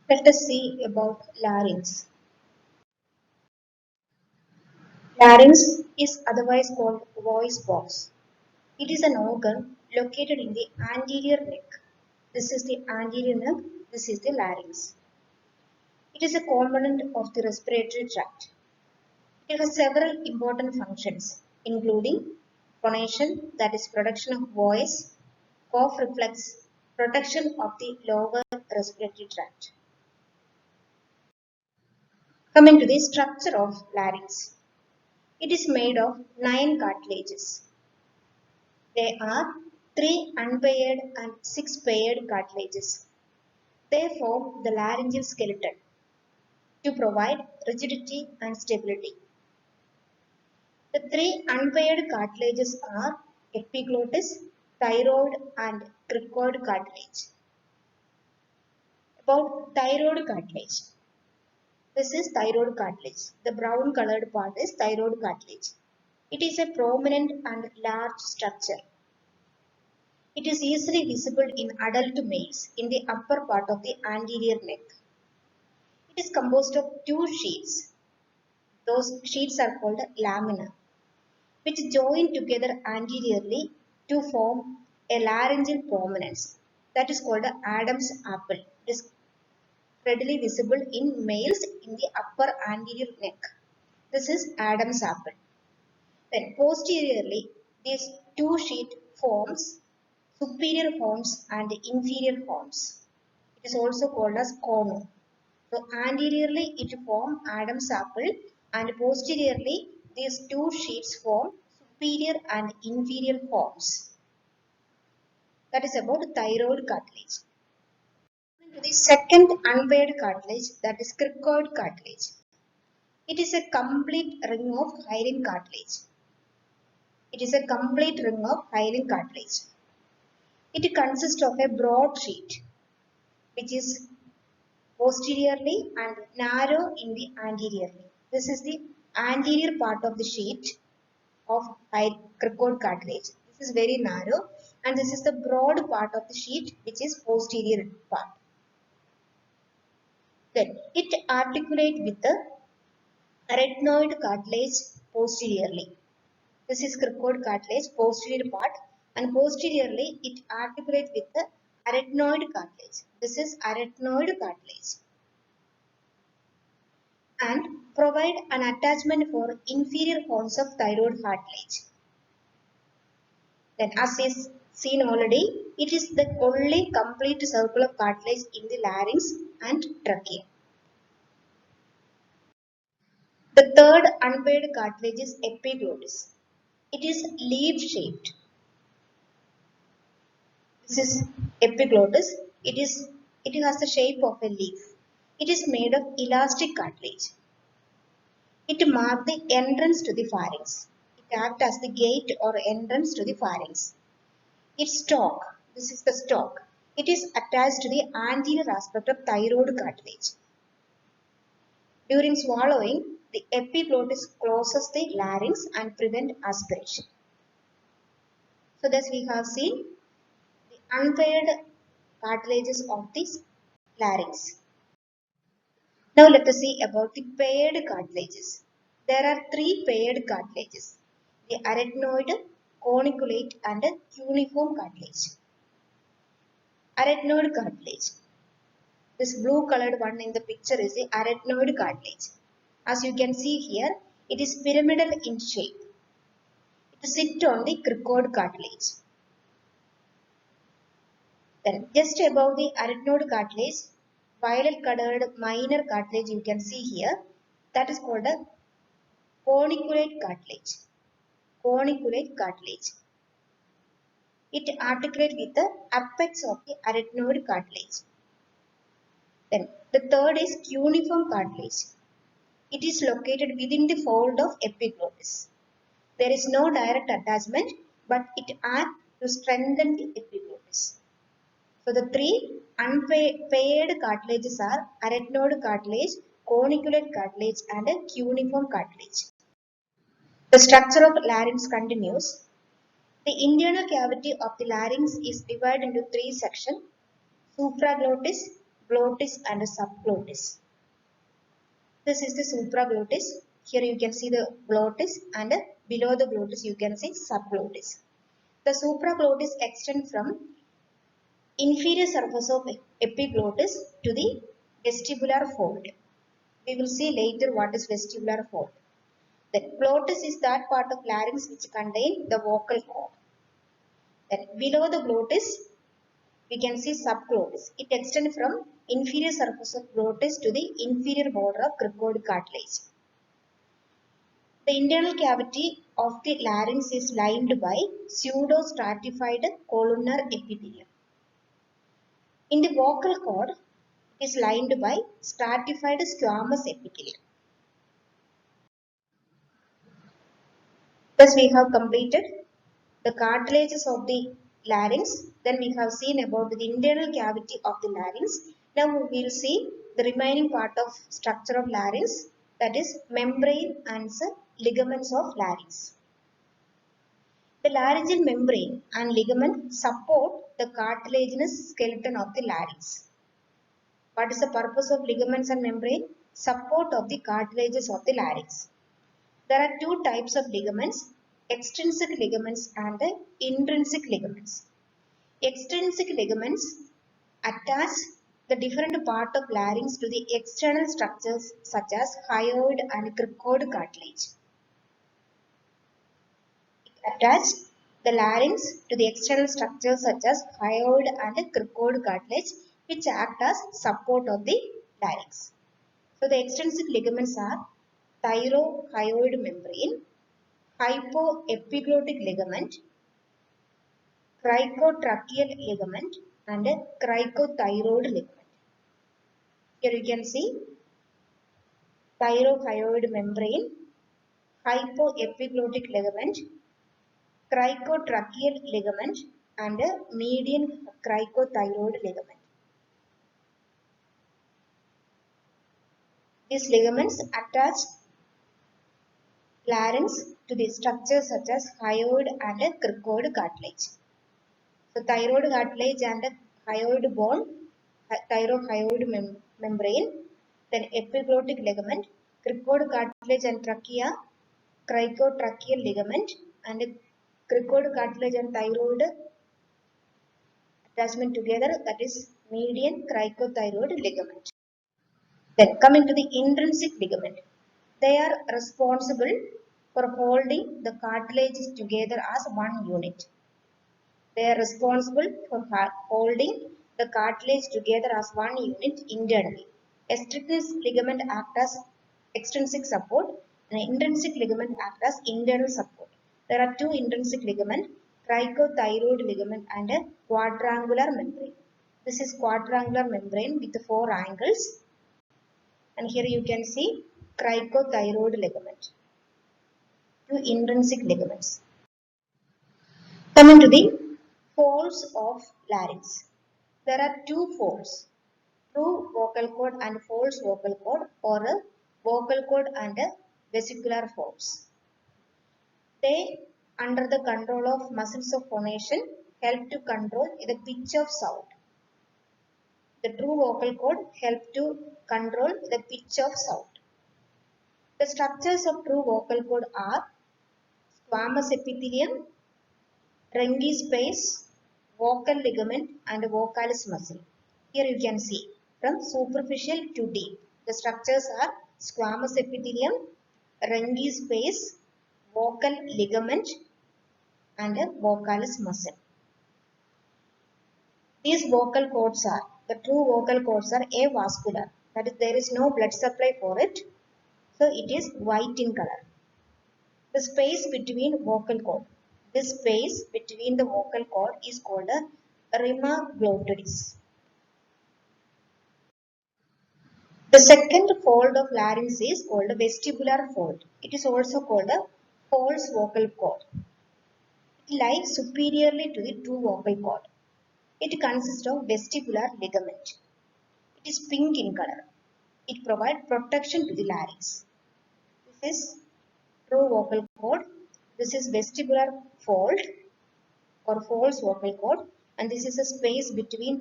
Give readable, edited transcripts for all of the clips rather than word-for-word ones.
Let us see about larynx. Larynx is otherwise called voice box. It is an organ located in the anterior neck. This is the anterior neck, this is the larynx. It is a component of the respiratory tract. It has several important functions, including phonation, that is production of voice, cough reflex, protection of the lower respiratory tract. Coming to the structure of larynx. It is made of 9 cartilages. There are 3 unpaired and 6 paired cartilages. They form the laryngeal skeleton to provide rigidity and stability. The 3 unpaired cartilages are epiglottis, thyroid and cricoid cartilage. About thyroid cartilage. This is thyroid cartilage. The brown colored part is thyroid cartilage. It is a prominent and large structure. It is easily visible in adult males in the upper part of the anterior neck. It is composed of 2 sheets. Those sheets are called lamina, which join together anteriorly to form a laryngeal prominence that is called Adam's apple. It is readily visible in males in the upper anterior neck. This is Adam's apple. Then posteriorly, these 2 sheet forms superior horns and inferior horns. It is also called as cornu. So anteriorly it forms Adam's apple and posteriorly these 2 sheets form superior and inferior horns. That is about thyroid cartilage. To the second unpaired cartilage, that is cricoid cartilage. It is a complete ring of hyaline cartilage. It is a complete ring of hyaline cartilage. It consists of a broad sheet which is posteriorly and narrow in the anteriorly. This is the anterior part of the sheet of cricoid cartilage. This is very narrow and this is the broad part of the sheet which is posterior part. Then it articulates with the arytenoid cartilage posteriorly. This is cricoid cartilage posterior part and posteriorly it articulates with the arytenoid cartilage. This is arytenoid cartilage and provide an attachment for inferior horns of thyroid cartilage. Then as is seen already, it is the only complete circle of cartilage in the larynx and trachea. The third unpaired cartilage is epiglottis. It is leaf shaped. This is epiglottis. It has the shape of a leaf. It is made of elastic cartilage. It marks the entrance to the pharynx. It acts as the gate or entrance to the pharynx. Its stalk, this is the stalk. It is attached to the anterior aspect of thyroid cartilage. During swallowing, the epiglottis closes the larynx and prevents aspiration. So thus we have seen the unpaired cartilages of the larynx. Now let us see about the paired cartilages. There are 3 paired cartilages: the arytenoid, corniculate and cuneiform cartilage. Arytenoid cartilage. This blue colored one in the picture is the arytenoid cartilage. As you can see here, it is pyramidal in shape. It sits on the cricoid cartilage. Then just above the arytenoid cartilage, violet colored minor cartilage you can see here, that is called a corniculate cartilage. Corniculate cartilage. It articulates with the apex of the arytenoid cartilage. Then the third is cuneiform cartilage. It is located within the fold of epiglottis. There is no direct attachment, but it acts to strengthen the epiglottis. So the 3 unpaired cartilages are arytenoid cartilage, corniculate cartilage and cuneiform cartilage. The structure of larynx continues. The internal cavity of the larynx is divided into 3 sections: supraglottis, glottis and subglottis. This is the supraglottis. Here you can see the glottis and below the glottis you can see subglottis. The supraglottis extend from inferior surface of epiglottis to the vestibular fold. We will see later what is vestibular fold. Then glottis is that part of larynx which contain the vocal cord. Then below the glottis we can see subglottis. It extends from inferior surface of glottis to the inferior border of cricoid cartilage. The internal cavity of the larynx is lined by pseudo-stratified columnar epithelium. In the vocal cord, it is lined by stratified squamous epithelium. Thus, we have completed the cartilages of the larynx. Then we have seen about the internal cavity of the larynx. Now we will see the remaining part of structure of larynx, that is membrane and ligaments of larynx. The laryngeal membrane and ligament support the cartilaginous skeleton of the larynx. What is the purpose of ligaments and membrane? Support of the cartilages of the larynx. There are two types of ligaments, extrinsic ligaments and intrinsic ligaments. Extrinsic ligaments attach the different part of larynx to the external structures such as hyoid and cricoid cartilage. Attach the larynx to the external structures such as hyoid and cricoid cartilage, which act as support of the larynx. So the extrinsic ligaments are thyrohyoid membrane, hypoepiglottic ligament, cricotracheal ligament and cricothyroid ligament. Here you can see thyrohyoid membrane, hypoepiglottic ligament, cricotracheal ligament and median cricothyroid ligament. These ligaments attach larynx to the structures such as hyoid and cricoid cartilage. So thyroid cartilage and hyoid bone, thyrohyoid membrane, then epiglottic ligament, cricoid cartilage and trachea, cricotracheal ligament and cricoid cartilage and thyroid attachment together, that is median cricothyroid ligament. Then coming to the intrinsic ligament, they are responsible for holding the cartilages together as one unit. They are responsible for holding the cartilage together as one unit internally. Extrinsic ligament act as extrinsic support and intrinsic ligament act as internal support. There are two intrinsic ligament, cricothyroid ligament and a quadrangular membrane. This is quadrangular membrane with four angles, and here you can see cricothyroid ligament. Two intrinsic ligaments. Coming to the folds of larynx. There are two folds, true vocal cord and false vocal cord, or a vocal cord and a vesicular folds. They, under the control of muscles of phonation, help to control the pitch of sound. The true vocal cord help to control the pitch of sound. The structures of true vocal cord are squamous epithelium, Renggi space, vocal ligament and vocalis muscle. Here you can see from superficial to deep. The structures are squamous epithelium, Renggi space, vocal ligament and vocalis muscle. These vocal cords are, the true vocal cords are avascular. That is, there is no blood supply for it. So it is white in color. The space between vocal cord. This space between the vocal cord is called a rima glottidis. The second fold of larynx is called a vestibular fold. It is also called a false vocal cord. It lies superiorly to the true vocal cord. It consists of vestibular ligament. It is pink in color. It provides protection to the larynx. This is true vocal cord. This is vestibular fold or false vocal cord, and this is a space between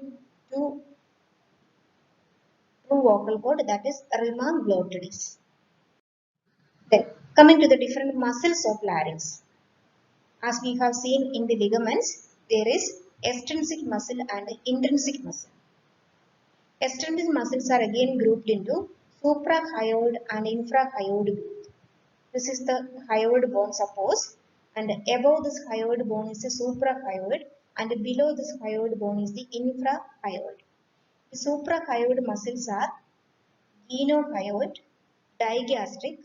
two vocal cord, that is rima glottidis. Then coming to the different muscles of larynx. As we have seen in the ligaments, there is extrinsic muscle and intrinsic muscle. Extrinsic muscles are again grouped into suprahyoid and infrahyoid group. This is the hyoid bone, suppose, and above this hyoid bone is the suprahyoid, and below this hyoid bone is the infrahyoid. The suprahyoid muscles are genohyoid, digastric,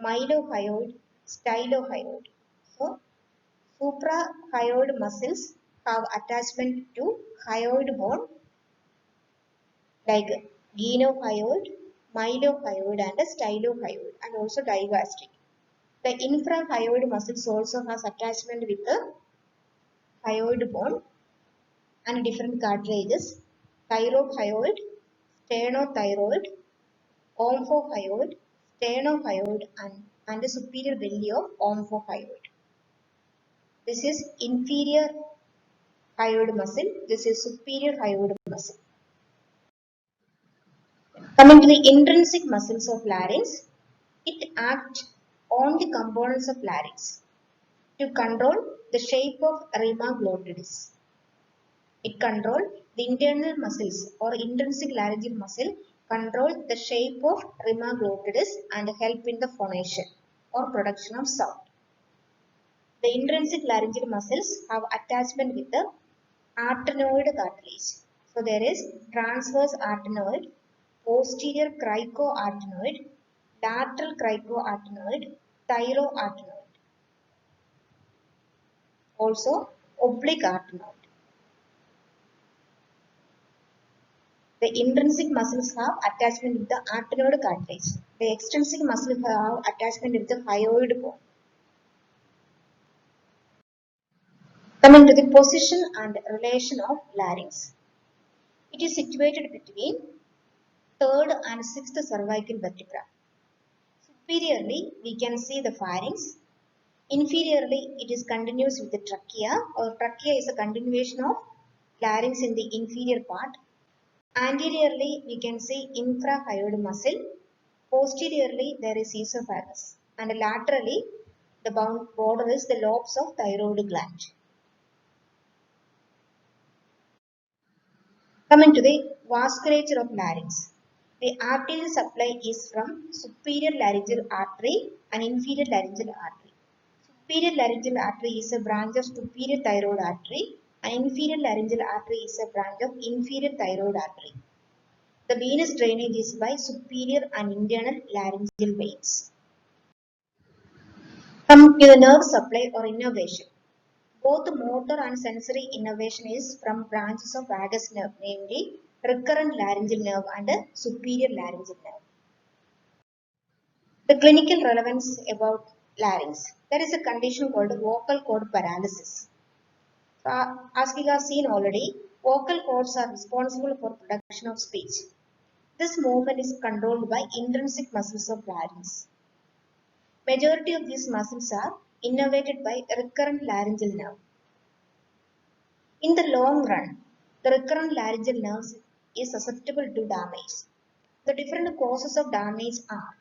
mylohyoid, stylohyoid. So, suprahyoid muscles have attachment to hyoid bone like genohyoid, mylohyoid and stylohyoid, and also digastric. The infrahyoid muscles also has attachment with the hyoid bone and different cartilages, thyrohyoid, sternothyroid, omphohyoid, sternohyoid and the superior belly of omphohyoid. This is inferior hyoid muscle, this is superior hyoid muscle. Coming to the intrinsic muscles of larynx, it acts on the components of larynx to control the shape of rima glottidis. It controls the internal muscles or intrinsic laryngeal muscle control the shape of rima glottidis and help in the phonation or production of sound. The intrinsic laryngeal muscles have attachment with the arytenoid cartilage. So there is transverse arytenoid, posterior cricoarytenoid, lateral cricoarytenoid, thyroarytenoid, also oblique arytenoid. The intrinsic muscles have attachment with the arytenoid cartilage. The extrinsic muscles have attachment with the hyoid bone. Coming to the position and relation of larynx. It is situated between third and sixth cervical vertebra. Superiorly, we can see the pharynx. Inferiorly, it is continuous with the trachea, or trachea is a continuation of larynx in the inferior part. Anteriorly, we can see infrahyoid muscle. Posteriorly, there is esophagus. And laterally, the border is the lobes of thyroid gland. Coming to the vasculature of larynx. The arterial supply is from superior laryngeal artery and inferior laryngeal artery. Superior laryngeal artery is a branch of superior thyroid artery and inferior laryngeal artery is a branch of inferior thyroid artery. The venous drainage is by superior and internal laryngeal veins. Come to the nerve supply or innervation. Both motor and sensory innervation is from branches of vagus nerve, namely recurrent laryngeal nerve and superior laryngeal nerve. The clinical relevance about larynx. There is a condition called vocal cord paralysis. As we have seen already, vocal cords are responsible for production of speech. This movement is controlled by intrinsic muscles of larynx. Majority of these muscles are innervated by recurrent laryngeal nerve. In the long run, the recurrent laryngeal nerves is susceptible to damage. The different causes of damage are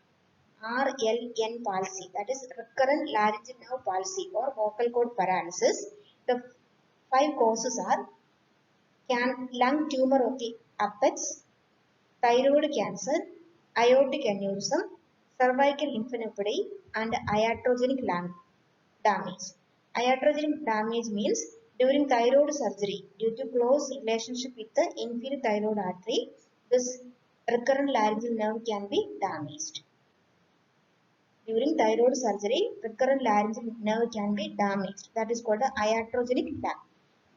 RLN palsy, that is recurrent laryngeal nerve palsy or vocal cord paralysis. The 5 causes are lung tumor of the apex, thyroid cancer, aortic aneurysm, cervical lymphadenopathy, and iatrogenic lung damage. Iatrogenic damage means during thyroid surgery, due to close relationship with the inferior thyroid artery, this recurrent laryngeal nerve can be damaged. During thyroid surgery, recurrent laryngeal nerve can be damaged. That is called iatrogenic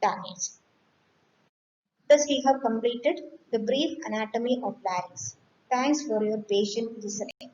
damage. Thus, we have completed the brief anatomy of larynx. Thanks for your patient listening.